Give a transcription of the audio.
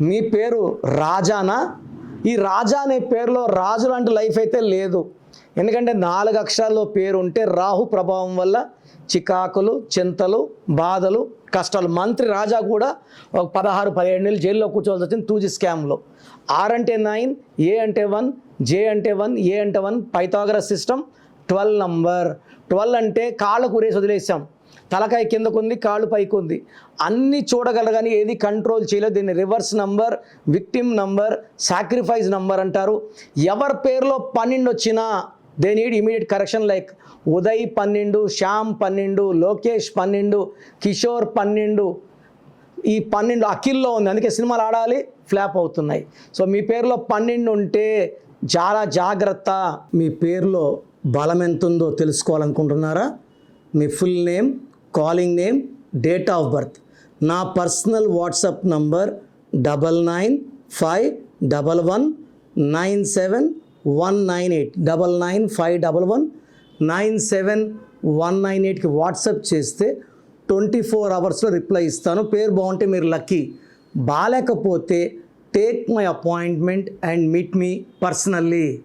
మీ పేరు రాజానా? ఈ రాజా అనే పేరులో రాజు లాంటి లైఫ్ అయితే లేదు. ఎందుకంటే 4 అక్షరాల్లో పేరు ఉంటే రాహు ప్రభావం వల్ల చికాకులు, చింతలు, బాధలు, కష్టాలు. మంత్రి రాజా కూడా ఒక 16-17 నెలలు జైల్లో కూర్చోవాల్సి వచ్చింది 2G స్కామ్లో. R అంటే 9, A అంటే 1, J అంటే 1, A అంటే 1, పైథాగరస్ సిస్టమ్ 12 నంబర్. 12 అంటే కాళ్ళకు ఊరేసి వదిలేసాం. తలకాయ కిందకు ఉంది, కాళ్ళు పైకి ఉంది. అన్నీ చూడగలరు కానీ ఏది కంట్రోల్ చేయలేదు. దీన్ని reverse number, victim number, sacrifice number అంటారు. ఎవరి పేరులో 12 వచ్చినా they need immediate correction. Like Uday 12, Shyam 12, Lokesh 12, Kishore 12. ఈ 12 అఖిల్లో ఉంది, అందుకే సినిమాలు ఆడాలి, ఫ్లాప్ అవుతున్నాయి. సో మీ పేరులో 12 ఉంటే చాలా జాగ్రత్త. మీ పేరులో బలం ఎంత ఉందో తెలుసుకోవాలనుకుంటున్నారా? మీ full name, calling name, date of birth. నా పర్సనల్ వాట్సాప్ నంబర్ 9951197198 9951197198కి వాట్సాప్ చేస్తే 24 అవర్స్లో రిప్లై ఇస్తాను. పేరు బాగుంటే మీరు లక్కీ, బాలేకపోతే take my appointment and meet me personally.